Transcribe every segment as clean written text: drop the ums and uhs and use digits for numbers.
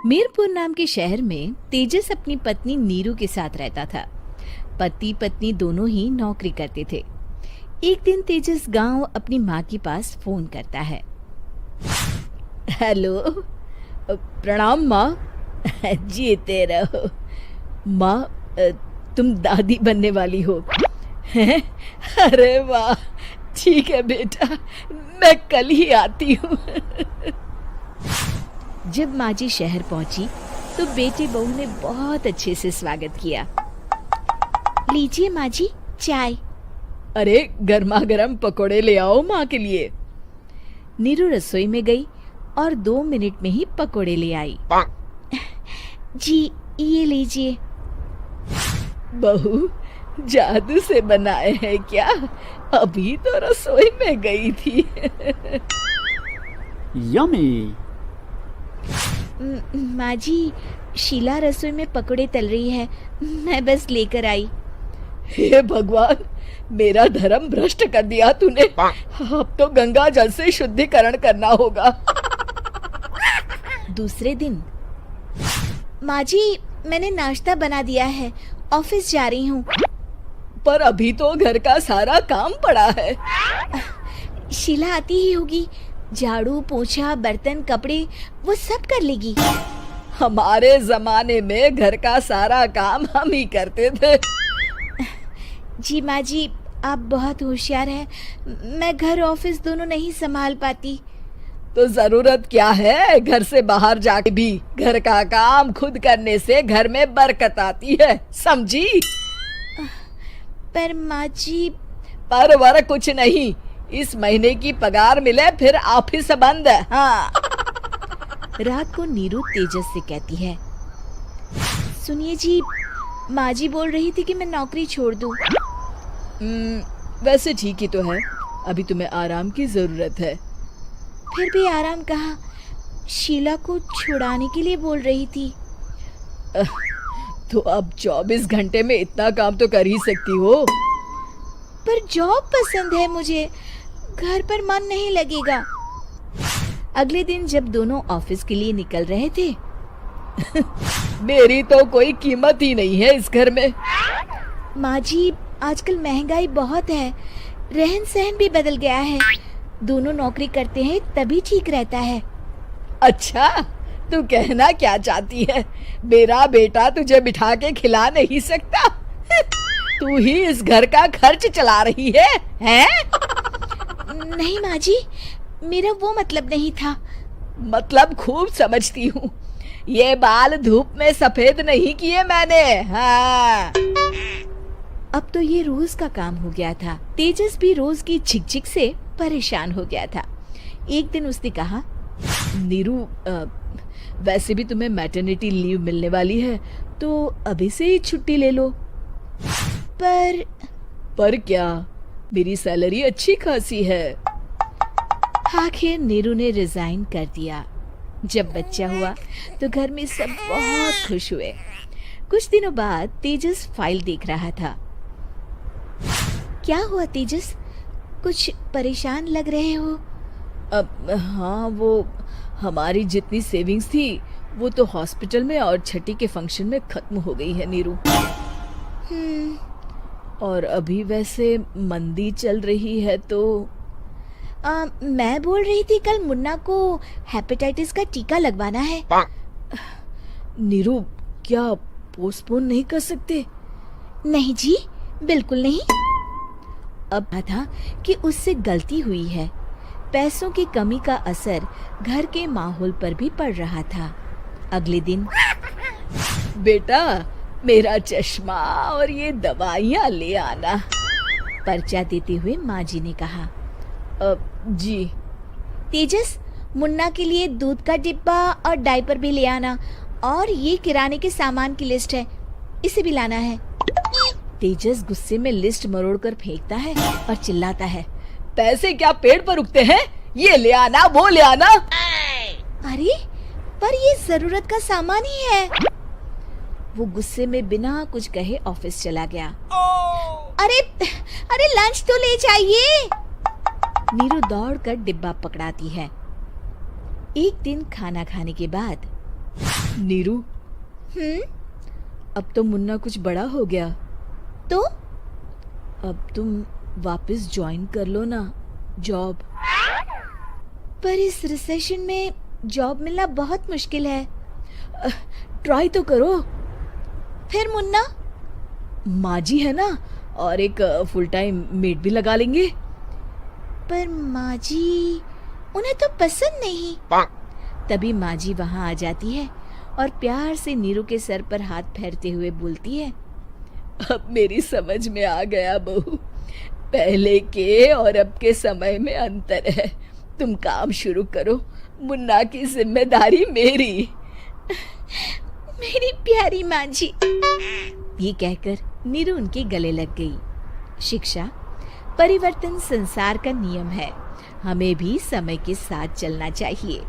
मीरपुर नाम के शहर में तेजस अपनी पत्नी नीरू के साथ रहता था। पति पत्नी दोनों ही नौकरी करते थे। एक दिन तेजस गांव अपनी माँ के पास फोन करता है। हेलो, प्रणाम माँ। जीते रहो माँ, तुम दादी बनने वाली हो हैं? अरे वाह, ठीक है बेटा, मैं कल ही आती हूँ। जब माँ जी शहर पहुंची तो बेटे बहू ने बहुत अच्छे से स्वागत किया। लीजिए माँ जी, चाय। अरे गर्मा गर्म पकोड़े ले आओ माँ के लिए। नीरू रसोई में गई और 2 मिनट में ही पकोड़े ले आई। जी ये लीजिए। बहू जादू से बनाए हैं क्या? अभी तो रसोई में गई थी। यम्मी। माँ जी, शीला रसोई में पकोड़े तल रही है, मैं बस लेकर आई। हे भगवान, मेरा धर्म भ्रष्ट कर दिया तूने। अब तो गंगा जल से शुद्धिकरण करना होगा। दूसरे दिन, माँ जी मैंने नाश्ता बना दिया है, ऑफिस जा रही हूँ। पर अभी तो घर का सारा काम पड़ा है। शीला आती ही होगी, झाड़ू पोछा बर्तन कपड़े वो सब कर लेगी। हमारे जमाने में घर का सारा काम हम ही करते थे। जी माँ जी, आप बहुत होशियार हैं, मैं घर ऑफिस दोनों नहीं संभाल पाती। तो जरूरत क्या है, घर से बाहर जाके भी घर का काम खुद करने से घर में बरकत आती है, समझी? पर माँ जी। पर वर कुछ नहीं, इस महीने की पगार मिले फिर ऑफिस बंद। हाँ। रात को नीरू तेजस से कहती है, सुनिए जी, माँ जी बोल रही थी कि मैं नौकरी छोड़ दूं। वैसे ठीक ही तो है, अभी तुम्हें आराम की जरूरत है। फिर भी आराम कहाँ, शीला को छुड़ाने के लिए बोल रही थी। तो अब 24 घंटे में इतना काम तो कर ही सकती हो। पर जॉब पसंद है मुझे, घर पर मन नहीं लगेगा। अगले दिन जब दोनों ऑफिस के लिए निकल रहे थे, मेरी तो कोई कीमत ही नहीं है इस घर में। माँ जी, आजकल महंगाई बहुत है, रहन सहन भी बदल गया है, दोनों नौकरी करते हैं तभी ठीक रहता है। अच्छा, तू कहना क्या चाहती है, मेरा बेटा तुझे बिठा के खिला नहीं सकता? तू ही इस घर का खर्च चला रही है, हैं? नहीं माँ जी, मेरा वो मतलब नहीं था। मतलब खूब समझती हूँ, ये बाल धूप में सफेद नहीं किए मैंने। हाँ। अब तो ये रोज का काम हो गया था। तेजस भी रोज की झिकझिक से परेशान हो गया था। एक दिन उसने कहा, नीरू, वैसे भी तुम्हें मैटरनिटी लीव मिलने वाली है, तो अभी से ही छुट्टी ले लो। पर क्या, मेरी सैलरी अच्छी खासी है। आखिर नीरू ने रिजाइन कर दिया। जब बच्चा हुआ तो घर में सब बहुत खुश हुए। कुछ दिनों बाद तेजस फाइल देख रहा था। क्या हुआ तेजस, कुछ परेशान लग रहे हो? हाँ, वो हमारी जितनी सेविंग्स थी वो तो हॉस्पिटल में और छठी के फंक्शन में खत्म हो गई है नीरू। और अभी वैसे मंदी चल रही है तो मैं बोल रही थी कल मुन्ना को हेपेटाइटिस का टीका लगवाना है। नीरू, क्या पोस्टपोन नहीं कर सकते? नहीं जी, बिल्कुल नहीं। अब था कि उससे गलती हुई है। पैसों की कमी का असर घर के माहौल पर भी पड़ रहा था। अगले दिन, बेटा मेरा चश्मा और ये दवाइयाँ ले आना, पर्चा देते हुए माँ जी ने कहा। जी। तेजस, मुन्ना के लिए दूध का डिब्बा और डायपर भी ले आना, और ये किराने के सामान की लिस्ट है, इसे भी लाना है। तेजस गुस्से में लिस्ट मरोड़कर फेंकता है और चिल्लाता है, पैसे क्या पेड़ पर उगते हैं? ये ले आना, वो ले आना। अरे पर ये जरूरत का सामान ही है। वो गुस्से में बिना कुछ कहे ऑफिस चला गया। अरे लंच तो ले जाइए। नीरू दौड़कर डिब्बा पकड़ाती है। एक दिन खाना खाने के बाद नीरू, अब तो मुन्ना कुछ बड़ा हो गया, तो अब तुम वापस ज्वाइन कर लो ना जॉब। पर इस रिसेशन में जॉब मिलना बहुत मुश्किल है। ट्राई तो करो। फिर मुन्ना? माँ जी है ना, और एक फुल टाइम मेड भी लगा लेंगे। पर माँ जी, उन्हें तो पसंद नहीं। तभी माँ जी वहाँ आ जाती है और प्यार से नीरू के सर पर हाथ फेरते हुए बोलती है, अब मेरी समझ में आ गया बहू, पहले के और अब के समय में अंतर है। तुम काम शुरू करो, मुन्ना की जिम्मेदारी मेरी। मेरी प्यारी माँ जी। ये कहकर नीरू उनके गले लग गई। शिक्षा, परिवर्तन संसार का नियम है, हमें भी समय के साथ चलना चाहिए।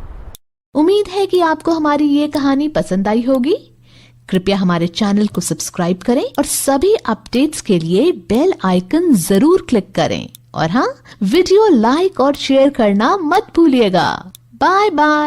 उम्मीद है कि आपको हमारी ये कहानी पसंद आई होगी। कृपया हमारे चैनल को सब्सक्राइब करें और सभी अपडेट्स के लिए बेल आइकन जरूर क्लिक करें। और हाँ, वीडियो लाइक और शेयर करना मत भूलिएगा। Bye bye.